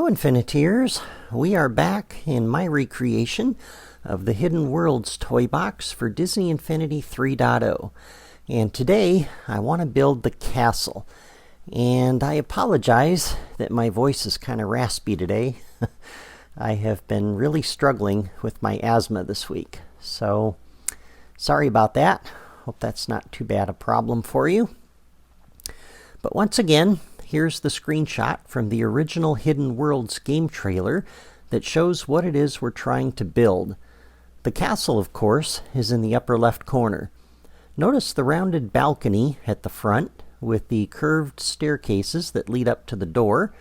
Hello, Infiniteers! We are back in my recreation of the Hidden Worlds toy box for Disney Infinity 3.0. And today, I want to build the castle. And I apologize that my voice is kind of raspy today. I have been really struggling with my asthma this week. So, sorry about that. Hope that's not too bad a problem for you. But once again, here's the screenshot from the original Hidden Worlds game trailer that shows what it is we're trying to build. The castle, of course, is in the upper left corner. Notice the rounded balcony at the front with the curved staircases that lead up to the door.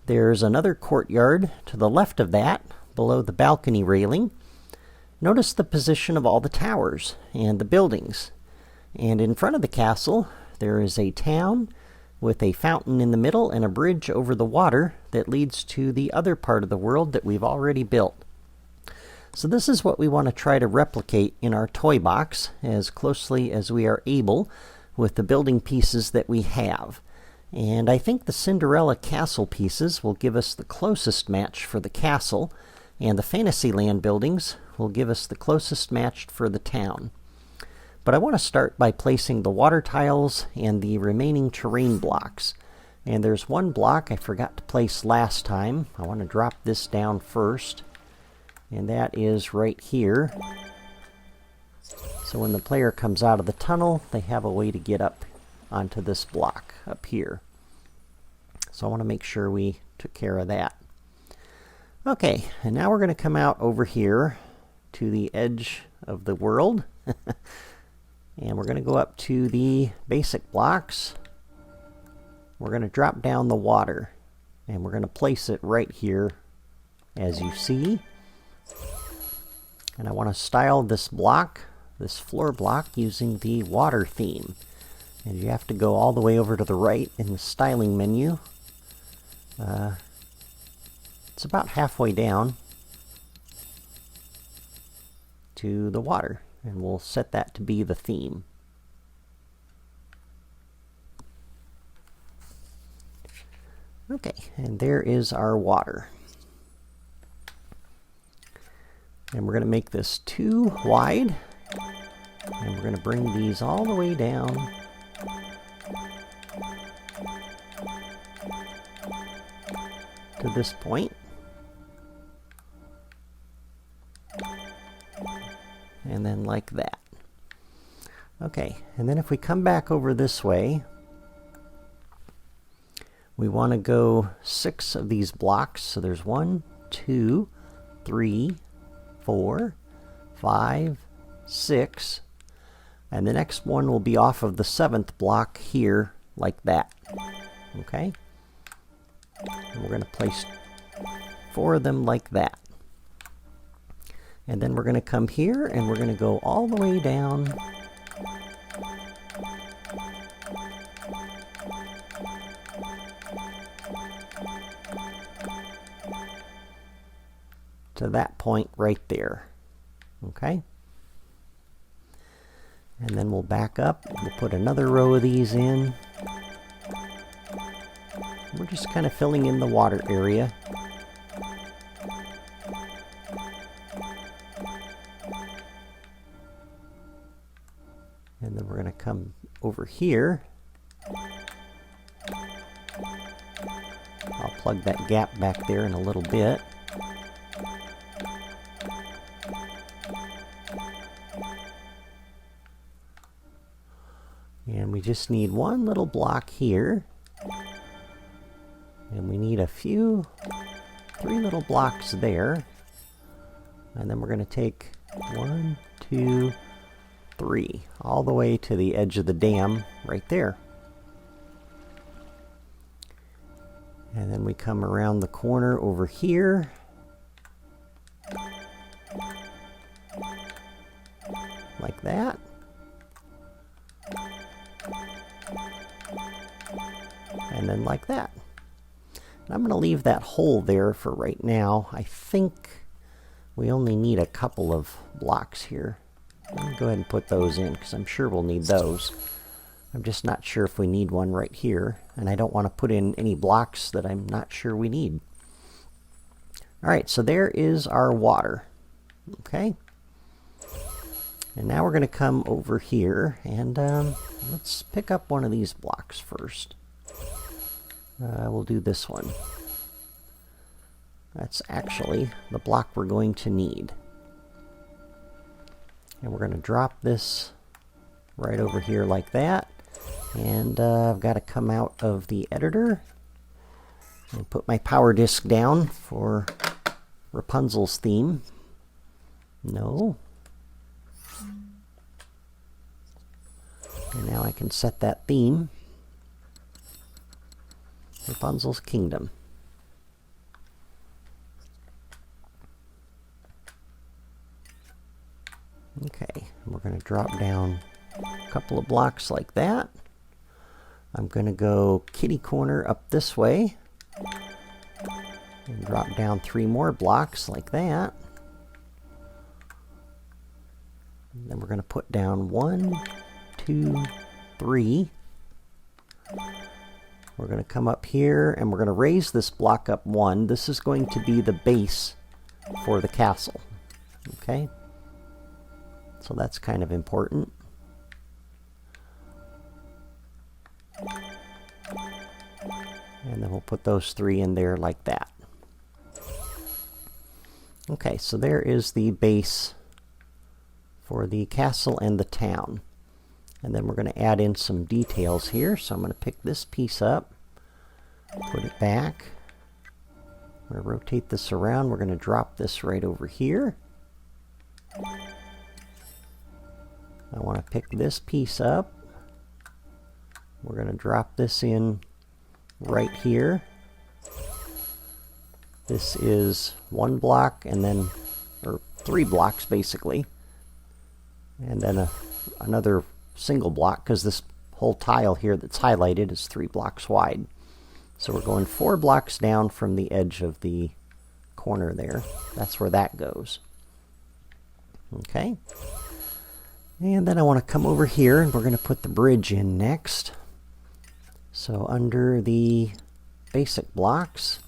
There's another courtyard to the left of that, below the balcony railing. Notice the position of all the towers and the buildings. And in front of the castle, there is a town with a fountain in the middle and a bridge over the water that leads to the other part of the world that we've already built. So this is what we want to try to replicate in our toy box as closely as we are able with the building pieces that we have. And I think the Cinderella castle pieces will give us the closest match for the castle, and the Fantasyland buildings will give us the closest match for the town. But I want to start by placing the water tiles and the remaining terrain blocks. And there's one block I forgot to place last time. I want to drop this down first. And that is right here. So when the player comes out of the tunnel, they have a way to get up onto this block up here. So I want to make sure we took care of that. Okay, and now we're going to come out over here to the edge of the world. And we're going to go up to the basic blocks. We're going to drop down the water. And we're going to place it right here, as you see. And I want to style this block, this floor block, using the water theme. And you have to go all the way over to the right in the styling menu. It's about halfway down to the water. And we'll set that to be the theme. Okay, and there is our water. And we're going to make this 2 wide. And we're going to bring these all the way down to this point. And then like that. Okay, and then if we come back over this way, we want to go 6 of these blocks. So there's 1, 2, 3, 4, 5, 6. And the next one will be off of the 7th block here, like that. Okay? And we're going to place 4 of them like that. And then we're going to come here, and we're going to go all the way down to that point right there. Okay? And then we'll back up. We'll put another row of these in. We're just kind of filling in the water area. And then we're going to come over here. I'll plug that gap back there in a little bit. And we just need 1 little block here. And we need a 3 little blocks there. And then we're going to take 1, 2, 3, all the way to the edge of the dam right there. And then we come around the corner over here. Like that. And then like that. And I'm going to leave that hole there for right now. I think we only need a couple of blocks here. Let me go ahead and put those in, because I'm sure we'll need those. I'm just not sure if we need one right here, and I don't want to put in any blocks that I'm not sure we need. Alright, so there is our water. Okay. And now we're going to come over here and let's pick up one of these blocks first. We'll do this one. That's actually the block we're going to need. And we're going to drop this right over here like that. And I've got to come out of the editor and put my power disk down for Rapunzel's theme. No. And now I can set that theme. Rapunzel's Kingdom. Okay, we're going to drop down a couple of blocks like that. I'm going to go kitty corner up this way. And drop down 3 more blocks like that. And then we're going to put down 1, 2, 3. We're going to come up here and we're going to raise this block up 1. This is going to be the base for the castle. Okay? So that's kind of important. And then we'll put those 3 in there like that. Okay, so there is the base for the castle and the town. And then we're going to add in some details here. So I'm going to pick this piece up, put it back. I'm going to rotate this around. We're going to drop this right over here. I want to pick this piece up. We're going to drop this in right here. This is 1 block and then, or 3 blocks basically. And then another single block, because this whole tile here that's highlighted is 3 blocks wide. So we're going 4 blocks down from the edge of the corner there. That's where that goes. Okay. And then I want to come over here and we're going to put the bridge in next. So under the basic blocks,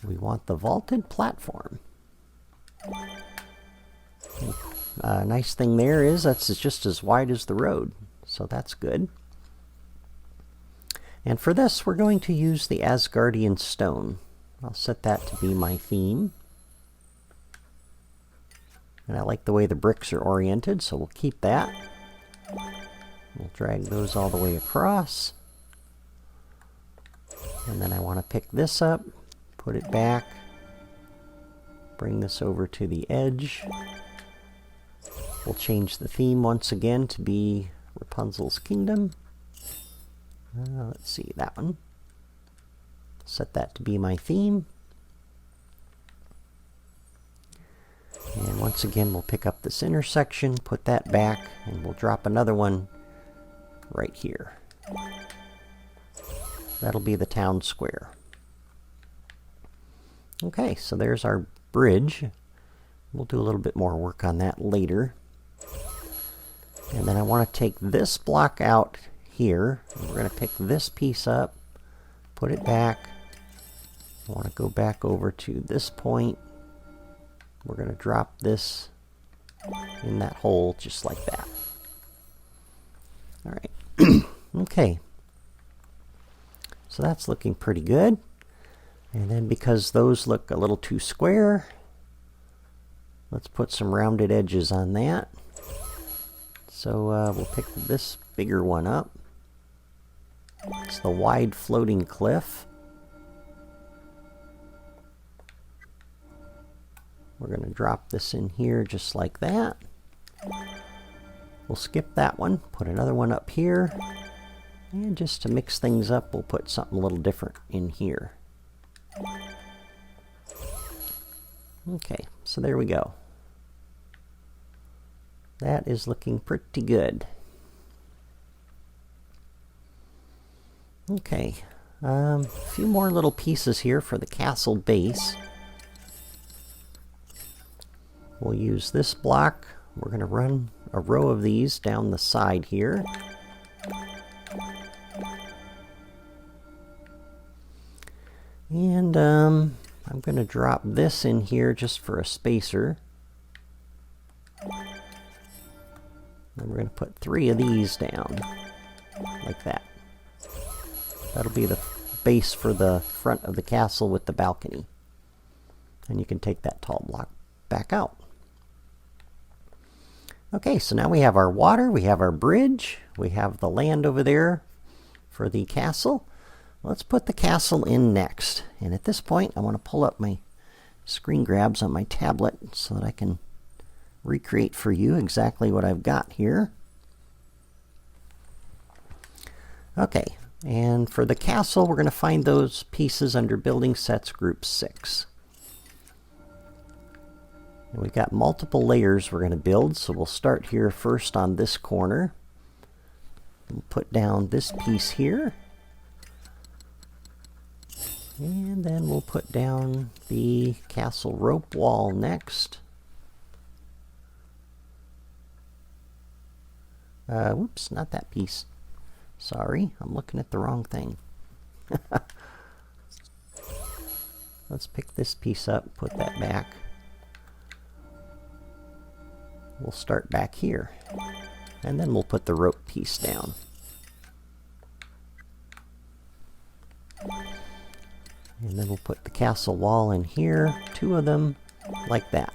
we want the vaulted platform. Nice thing there is that's just as wide as the road, so that's good. And for this we're going to use the Asgardian stone. I'll set that to be my theme. And I like the way the bricks are oriented, so we'll keep that. We'll drag those all the way across. And then I want to pick this up, put it back, bring this over to the edge. We'll change the theme once again to be Rapunzel's Kingdom. Let's see, that one. Set that to be my theme. And once again, we'll pick up this intersection, put that back, and we'll drop another one right here. That'll be the town square. Okay, so there's our bridge. We'll do a little bit more work on that later. And then I want to take this block out here. And we're going to pick this piece up, put it back. I want to go back over to this point. We're going to drop this in that hole just like that. All right. Okay. So that's looking pretty good. And then because those look a little too square, let's put some rounded edges on that. So we'll pick this bigger one up. It's the wide floating cliff. We're going to drop this in here just like that. We'll skip that one, put another one up here. And just to mix things up, we'll put something a little different in here. Okay, so there we go. That is looking pretty good. Okay, a few more little pieces here for the castle base. We'll use this block. We're going to run a row of these down the side here. And I'm going to drop this in here just for a spacer. And we're going to put 3 of these down, like that. That'll be the base for the front of the castle with the balcony. And you can take that tall block back out. Okay, so now we have our water, we have our bridge, we have the land over there for the castle. Let's put the castle in next. And at this point, I want to pull up my screen grabs on my tablet so that I can recreate for you exactly what I've got here. Okay, and for the castle, we're going to find those pieces under Building Sets Group 6. And we've got multiple layers we're going to build, so we'll start here first on this corner. We'll put down this piece here. And then we'll put down the castle rope wall next. Whoops, not that piece. Sorry, I'm looking at the wrong thing. Let's pick this piece up, put that back. We'll start back here. And then we'll put the rope piece down. And then we'll put the castle wall in here, 2 of them, like that.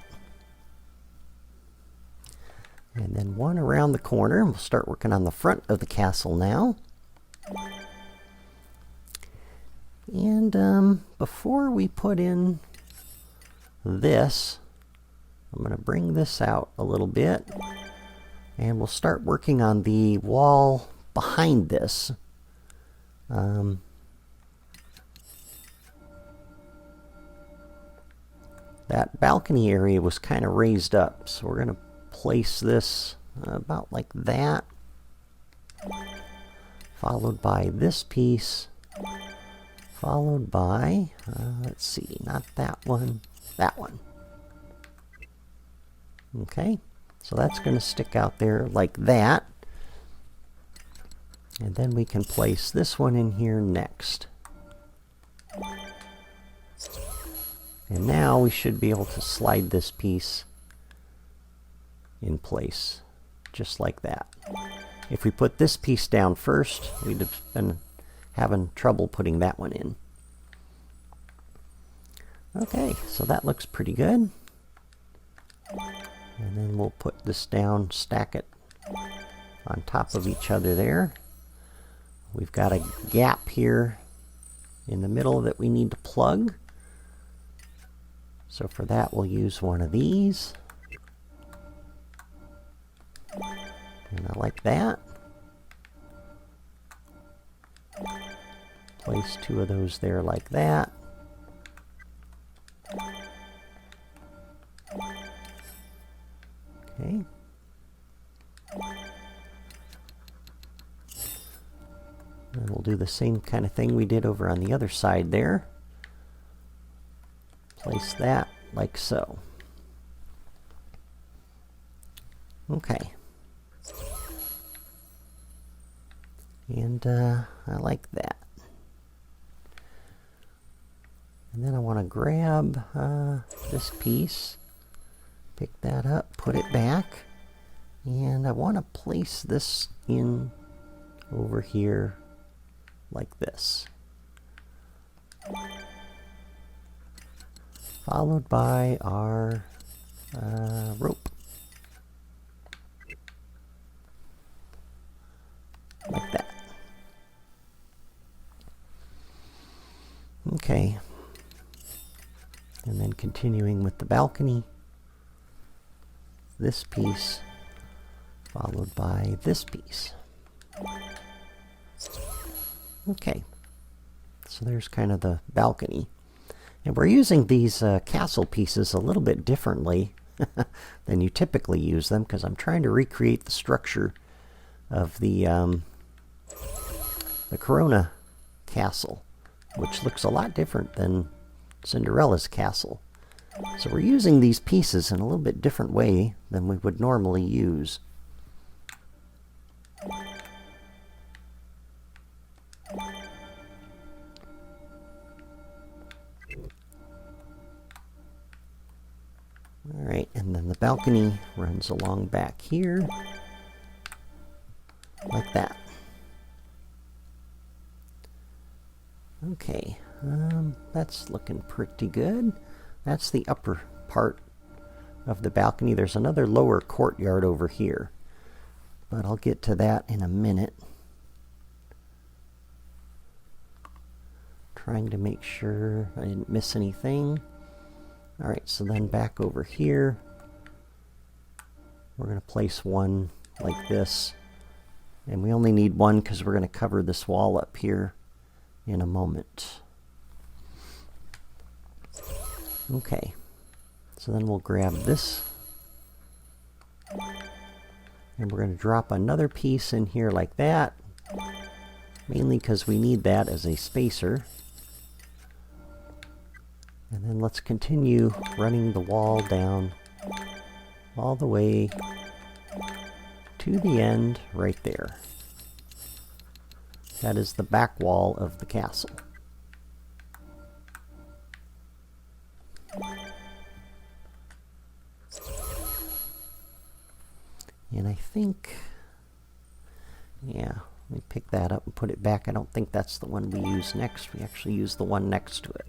And then 1 around the corner. We'll start working on the front of the castle now. And before we put in this, I'm going to bring this out a little bit. And we'll start working on the wall behind this. That balcony area was kind of raised up, so we're going to place this about like that, followed by this piece, followed by, let's see, not that one, that one. Okay, so that's going to stick out there like that. And then we can place this one in here next. And now we should be able to slide this piece in place, just like that. If we put this piece down first, we'd have been having trouble putting that one in. Okay, so that looks pretty good. And then we'll put this down, stack it on top of each other there. We've got a gap here in the middle that we need to plug. So for that, we'll use one of these. And I like that. Place 2 of those there like that. Okay. And we'll do the same kind of thing we did over on the other side there. Place that like so. Okay. And I like that. And then I want to grab this piece, pick that up, put it back, and I want to place this in over here like this. Followed by our rope. Like that. Okay. And then continuing with the balcony, this piece, followed by this piece. Okay. So there's kind of the balcony. And we're using these castle pieces a little bit differently than you typically use them, because I'm trying to recreate the structure of the Corona castle, which looks a lot different than Cinderella's castle. So we're using these pieces in a little bit different way than we would normally use. the balcony runs along back here, like that. Okay, that's looking pretty good. That's the upper part of the balcony. There's another lower courtyard over here, but I'll get to that in a minute. Trying to make sure I didn't miss anything. Alright, so then back over here, we're going to place one like this. And we only need one because we're going to cover this wall up here in a moment. Okay, so then we'll grab this. And we're going to drop another piece in here like that. Mainly because we need that as a spacer. And then let's continue running the wall down all the way to the end right there. That is the back wall of the castle. And I think, yeah, let me pick that up and put it back. I don't think that's the one we use next. We actually use the one next to it.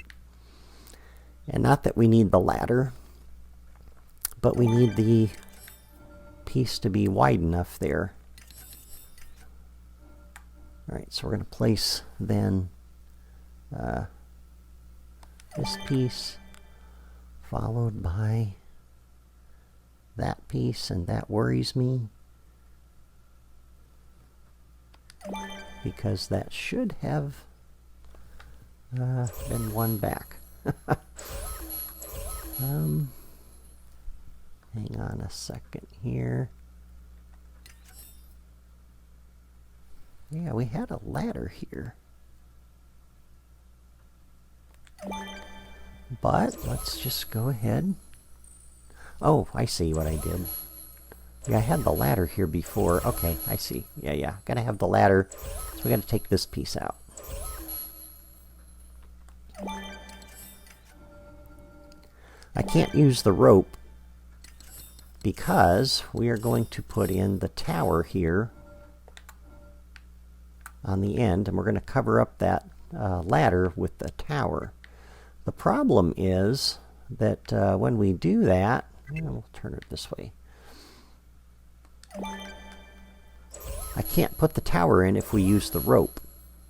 And not that we need the ladder, but we need the piece to be wide enough there. Alright, so we're going to place then this piece followed by that piece, and that worries me because that should have been one back. Hang on a second here. Yeah, we had a ladder here. But let's just go ahead. Oh, I see what I did. Yeah, I had the ladder here before. Okay, I see. Yeah. Gotta have the ladder. So we gotta take this piece out. I can't use the rope because we are going to put in the tower here on the end, and we're going to cover up that ladder with the tower. The problem is that when we do that, we'll turn it this way. I can't put the tower in if we use the rope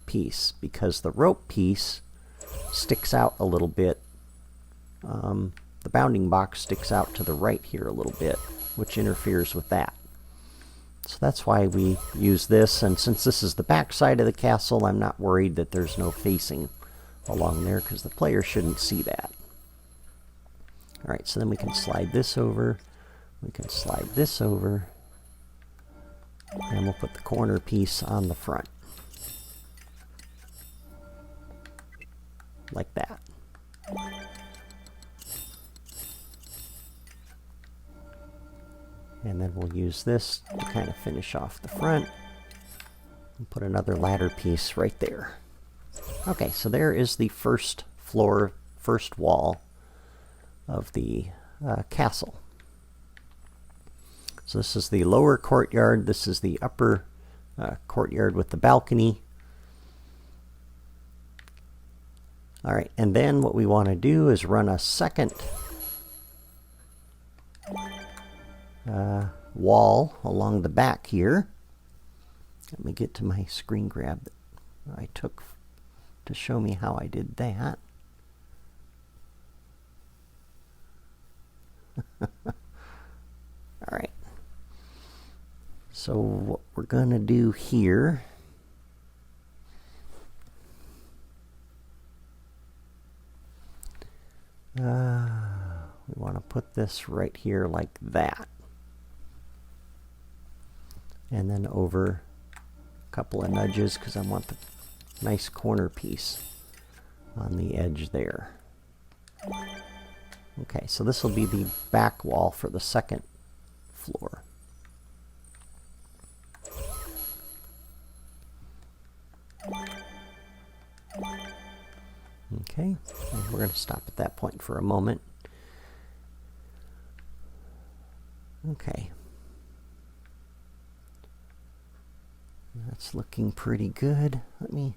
piece, because the rope piece sticks out a little bit. The bounding box sticks out to the right here a little bit, which interferes with that. So that's why we use this, and since this is the back side of the castle, I'm not worried that there's no facing along there, because the player shouldn't see that. Alright, so then we can slide this over, we can slide this over, and we'll put the corner piece on the front. Like that. And then we'll use this to kind of finish off the front. And put another ladder piece right there. Okay, so there is the first floor, first wall of the castle. So this is the lower courtyard. This is the upper courtyard with the balcony. Alright, and then what we want to do is run a second wall along the back here. Let me get to my screen grab that I took to show me how I did that. Alright. So what we're going to do here we want to put this right here like that. And then over a couple of nudges because I want the nice corner piece on the edge there. Okay, so this will be the back wall for the second floor. Okay, and we're going to stop at that point for a moment. Okay. That's looking pretty good. Let me...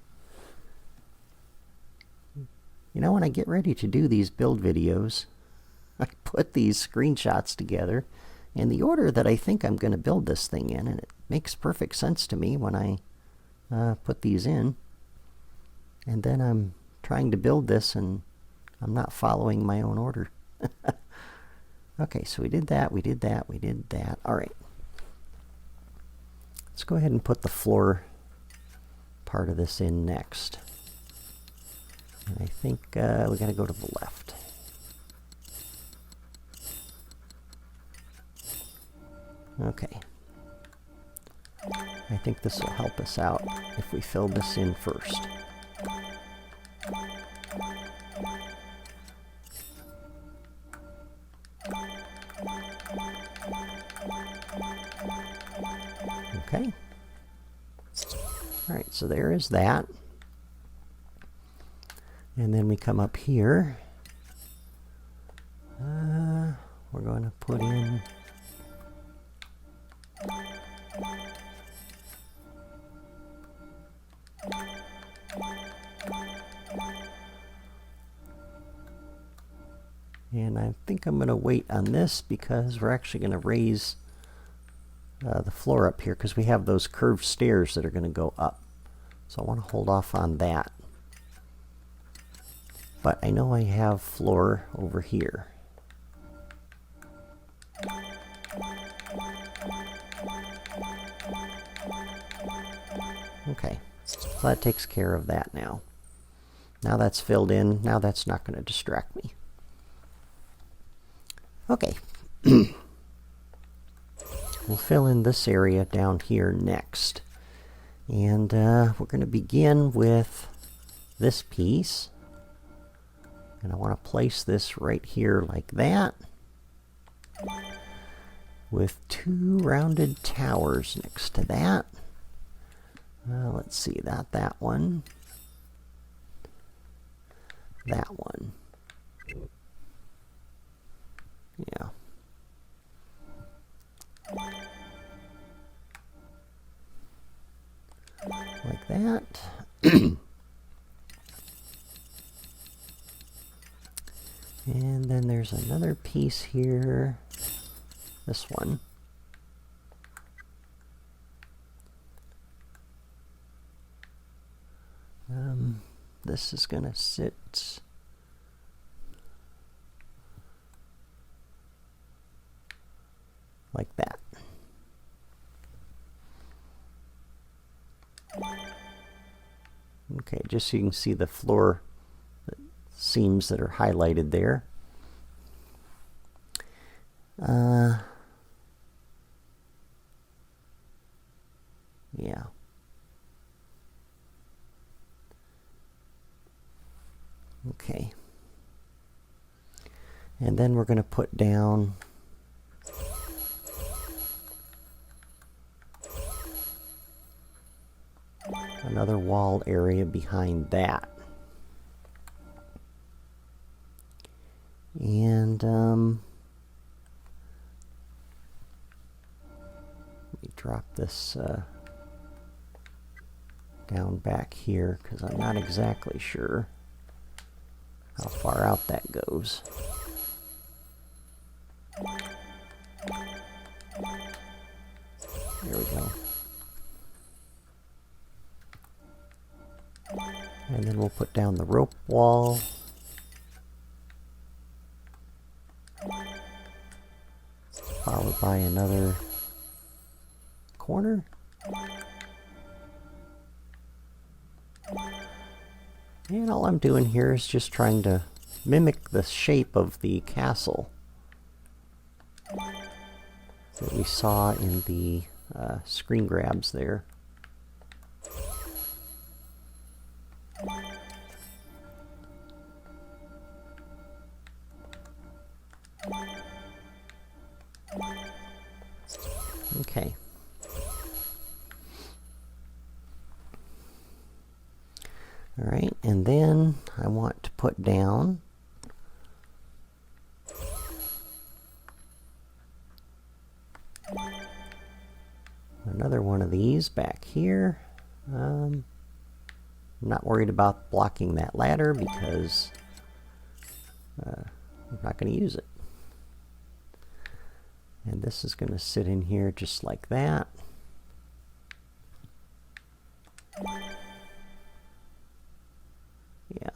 You know, when I get ready to do these build videos, I put these screenshots together in the order that I think I'm going to build this thing in, and it makes perfect sense to me when I put these in. And then I'm trying to build this, and I'm not following my own order. Okay, so we did that, we did that, we did that. All right. Let's go ahead and put the floor part of this in next. And I think we got to go to the left. Okay. I think this will help us out if we fill this in first. Okay. All right, so there is that. And then we come up here. We're going to put in... And I think I'm going to wait on this because we're actually going to raise the floor up here because we have those curved stairs that are going to go up. So I want to hold off on that. But I know I have floor over here. Okay, so that takes care of that now. Now that's filled in. Now that's not going to distract me. Okay. We'll fill in this area down here next. And we're going to begin with this piece. And I want to place this right here like that. With two rounded towers next to that. Let's see, that one. That one. Yeah. Like that. And then there's another piece here. This one. This is going to sit like that. Okay, just so you can see the floor seams that are highlighted there. Yeah. Okay. And then we're going to put down another wall area behind that. And let me drop this down back here because I'm not exactly sure how far out that goes. There we go. And then we'll put down the rope wall. Followed by another corner. And all I'm doing here is just trying to mimic the shape of the castle that we saw in the screen grabs there. Okay. All right, and then I want to put down another one of these back here. I'm not worried about blocking that ladder because I'm not going to use it. And this is going to sit in here just like that. Yeah.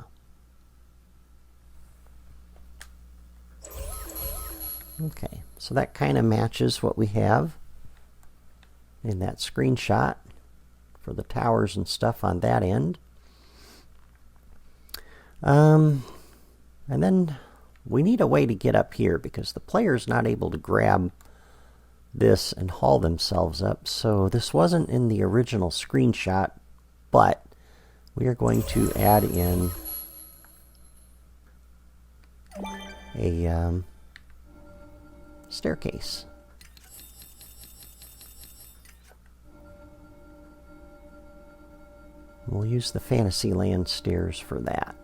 Okay, so that kind of matches what we have in that screenshot for the towers and stuff on that end. And then we need a way to get up here because the player's not able to grab this and haul themselves up. So this wasn't in the original screenshot, but we are going to add in a staircase. We'll use the Fantasyland stairs for that.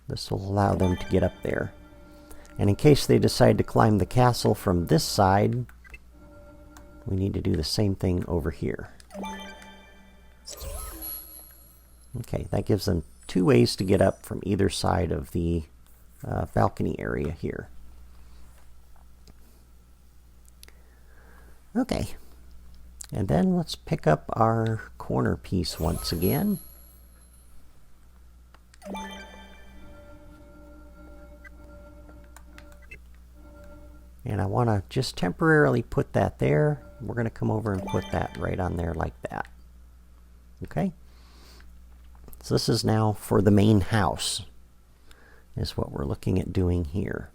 This will allow them to get up there. And in case they decide to climb the castle from this side, we need to do the same thing over here. Okay, that gives them 2 ways to get up from either side of the balcony area here. Okay, and then let's pick up our corner piece once again. And I want to just temporarily put that there. We're going to come over and put that right on there like that. Okay? So this is now for the main house, is what we're looking at doing here.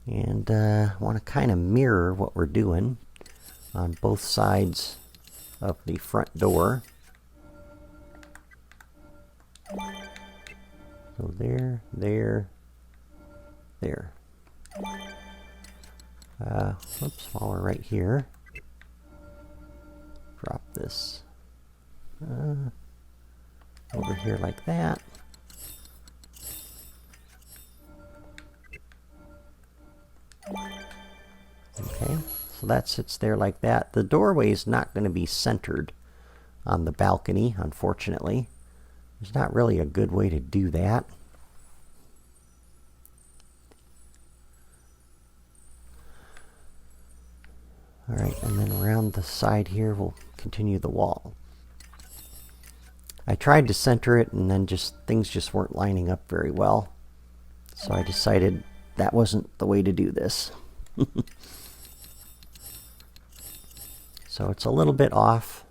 And I want to kind of mirror what we're doing on both sides of the front door. So there, there, there. Whoops, while we're right here, drop this over here like that. Okay, so that sits there like that. The doorway is not going to be centered on the balcony, unfortunately. There's not really a good way to do that. Alright, and then around the side here we'll continue the wall. I tried to center it and then things just weren't lining up very well. So I decided that wasn't the way to do this. So it's a little bit off.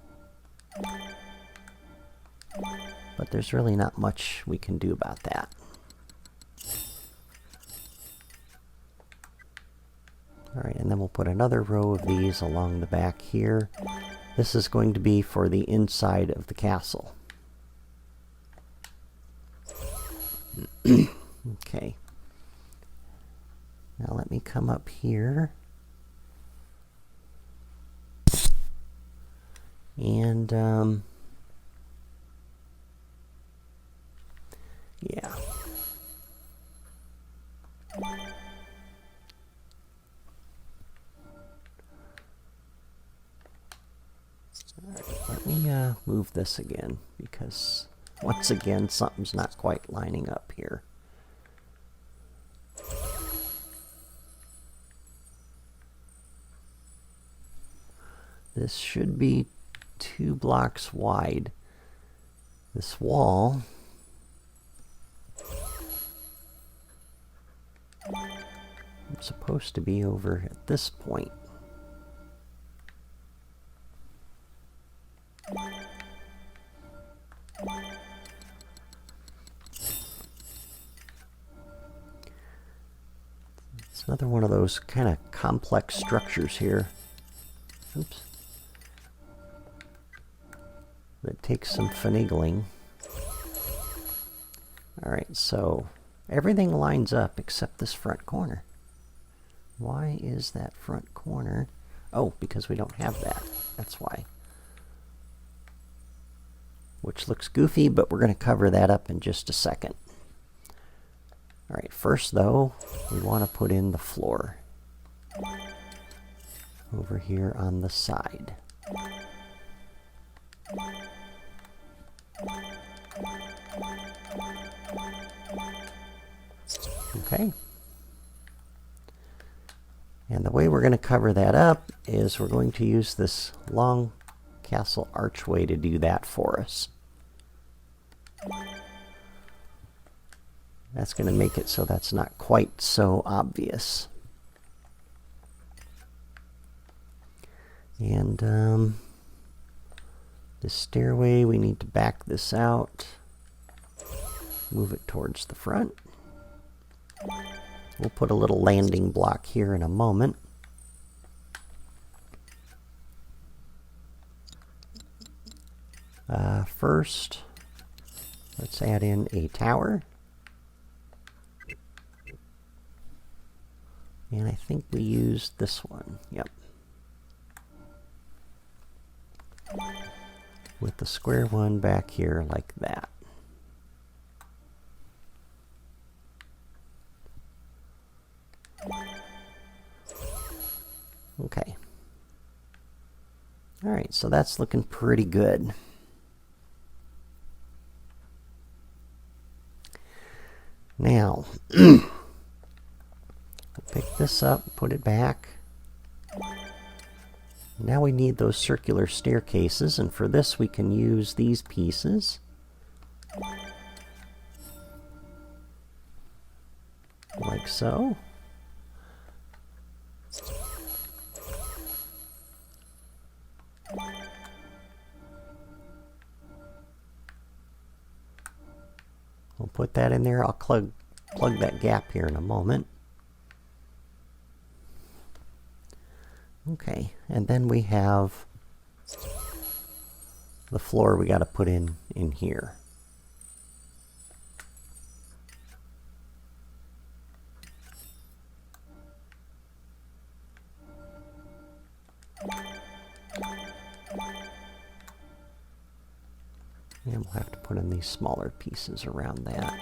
But there's really not much we can do about that. Alright, and then we'll put another row of these along the back here. This is going to be for the inside of the castle. Okay. Now let me come up here. And, yeah. Alright, let me move this again, because once again something's not quite lining up here. This should be 2 blocks wide. This wall is supposed to be over at this point. It's another one of those kind of complex structures here. Oops. That takes some finagling. Alright, so everything lines up except this front corner. Why is that front corner? Oh, because we don't have that. That's why. Which looks goofy, but we're going to cover that up in just a second. Alright, first though, we want to put in the floor. Over here on the side. Okay. And the way we're going to cover that up is we're going to use this long castle archway to do that for us. That's going to make it so that's not quite so obvious. And this stairway, we need to back this out. Move it towards the front. We'll put a little landing block here in a moment. First, let's add in a tower. And I think we used this one. Yep. With the square one back here like that. Okay. Alright, so that's looking pretty good. Now, pick this up, put it back. Now we need those circular staircases, and for this we can use these pieces. Like so. We'll put that in there. I'll plug that gap here in a moment. Okay, and then we have the floor we got to put in here. And we'll have to put in these smaller pieces around that.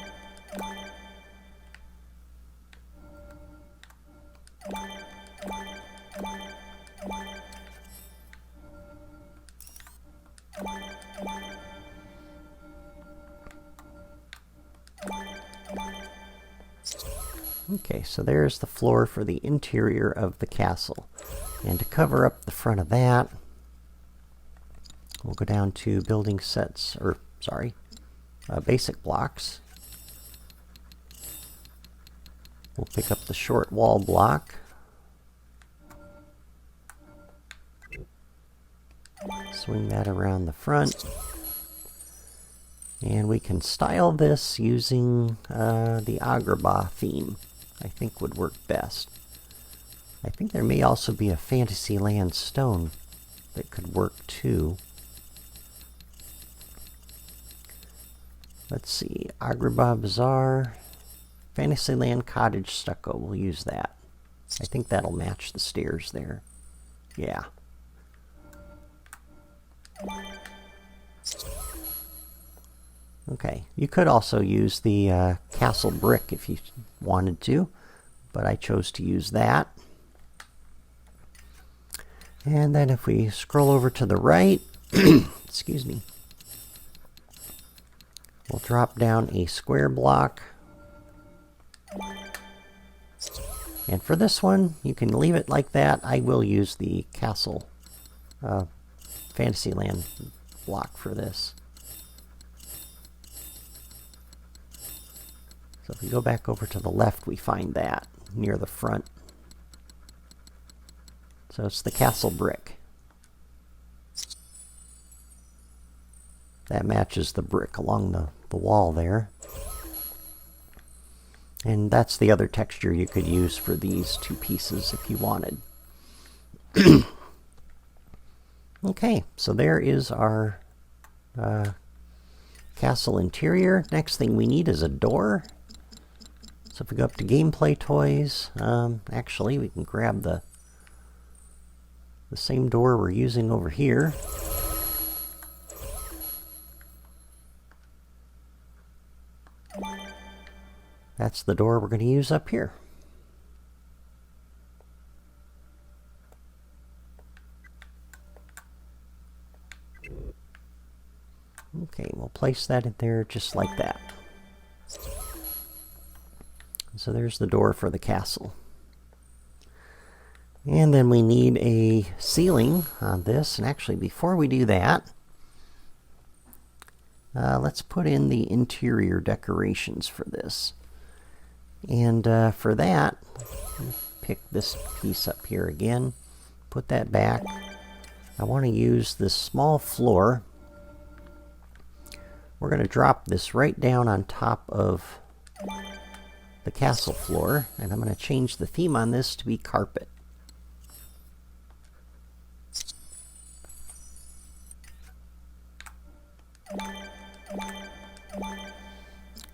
Okay, so there's the floor for the interior of the castle. And to cover up the front of that, we'll go down to building sets, or sorry, basic blocks. We'll pick up the short wall block. Swing that around the front. And we can style this using the Agrabah theme. I think would work best. I think there may also be a Fantasyland stone that could work too. Let's see, Agrabah Bazaar, Fantasyland Cottage Stucco, we'll use that. I think that'll match the stairs there. Yeah. Okay, you could also use the castle brick if you wanted to, but I chose to use that. And then if we scroll over to the right, excuse me, we'll drop down a square block. And for this one, you can leave it like that. I will use the castle Fantasyland block for this. So if we go back over to the left, we find that near the front. So it's the castle brick. That matches the brick along the wall there. And that's the other texture you could use for these two pieces if you wanted. Okay, so there is our castle interior. Next thing we need is a door. So if we go up to gameplay toys, actually we can grab the same door we're using over here. That's the door we're going to use up here. Okay, we'll place that in there just like that. So there's the door for the castle. And then we need a ceiling on this. And actually, before we do that, let's put in the interior decorations for this. And for that, pick this piece up here again, put that back. I want to use this small floor. We're going to drop this right down on top of the castle floor, and I'm going to change the theme on this to be carpet.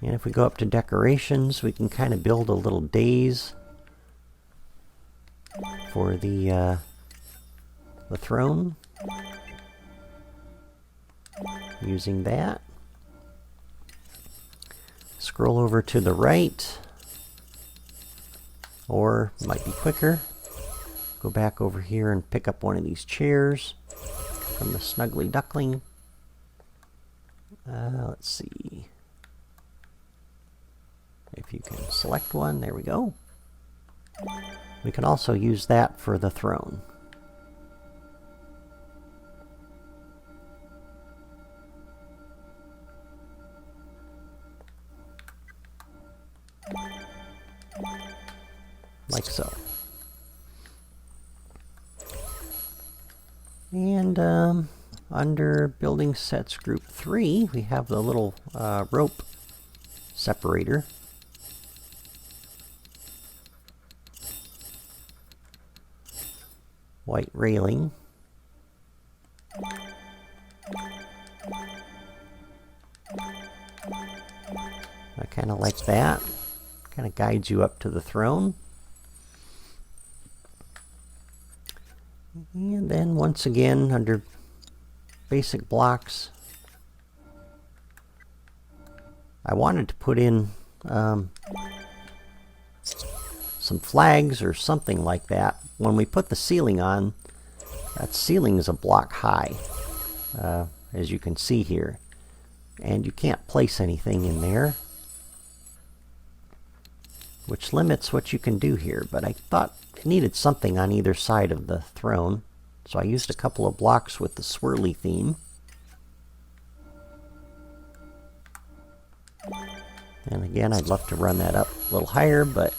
And if we go up to decorations, we can kind of build a little dais for the throne using that. Scroll over to the right, or it might be quicker, go back over here and pick up one of these chairs from the Snuggly Duckling. Let's see if you can select one. There we go. We can also use that for the throne. Like so. And under Building Sets Group 3, we have the little rope separator. White railing. I kind of like that. Kind of guides you up to the throne. And then once again, under basic blocks, I wanted to put in some flags or something like that. When we put the ceiling on, that ceiling is a block high, as you can see here. And you can't place anything in there, which limits what you can do here. But I thought it needed something on either side of the throne, so I used a couple of blocks with the swirly theme. And again, I'd love to run that up a little higher, but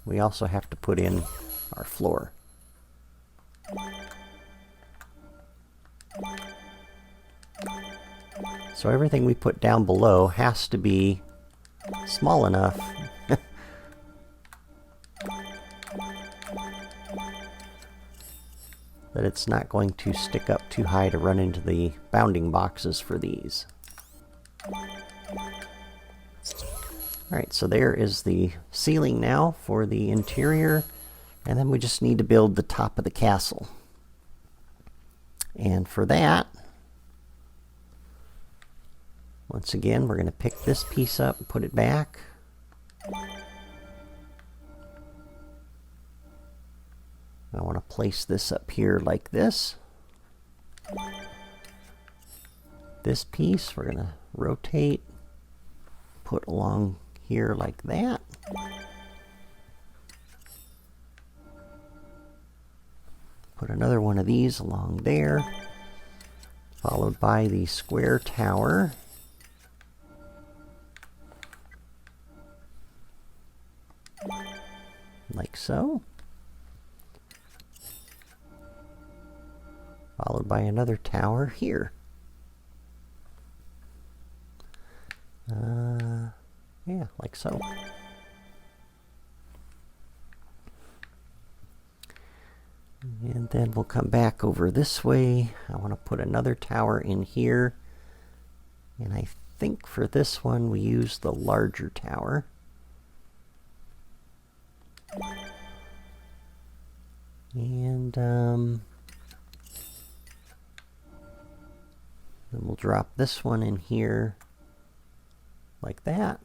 we also have to put in our floor. So everything we put down below has to be small enough that it's not going to stick up too high to run into the bounding boxes for these. Alright, so there is the ceiling now for the interior, and then we just need to build the top of the castle. And for that, once again, we're going to pick this piece up and put it back. I want to place this up here like this. This piece we're going to rotate, put along here like that. Put another one of these along there, followed by the square tower. Like so. Followed by another tower here. Yeah, like so. And then we'll come back over this way. I want to put another tower in here. And I think for this one we use the larger tower. And then we'll drop this one in here like that.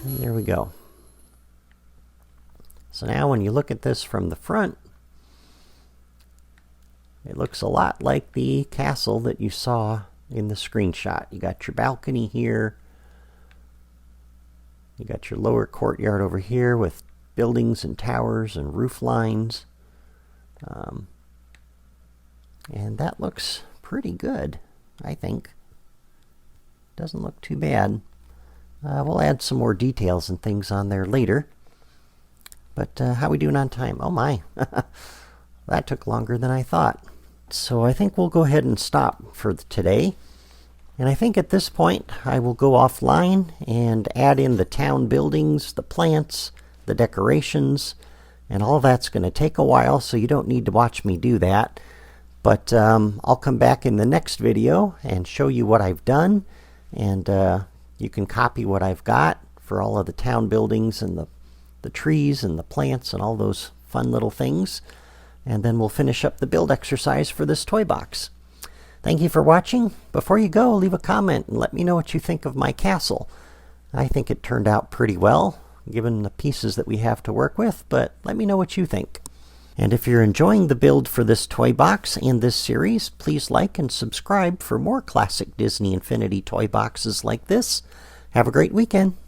And there we go. So now when you look at this from the front, it looks a lot like the castle that you saw in the screenshot. You got your balcony here. You got your lower courtyard over here with buildings and towers and roof lines. And that looks pretty good, I think. Doesn't look too bad. We'll add some more details and things on there later. But how we doing on time? Oh my, that took longer than I thought. So I think we'll go ahead and stop for today. And I think at this point I will go offline and add in the town buildings, the plants, the decorations, and all that's going to take a while, so you don't need to watch me do that. But I'll come back in the next video and show you what I've done, and you can copy what I've got for all of the town buildings and the trees and the plants and all those fun little things. And then we'll finish up the build exercise for this toy box. Thank you for watching. Before you go, leave a comment and let me know what you think of my castle. I think it turned out pretty well, given the pieces that we have to work with, but let me know what you think. And if you're enjoying the build for this toy box and this series, please like and subscribe for more classic Disney Infinity toy boxes like this. Have a great weekend.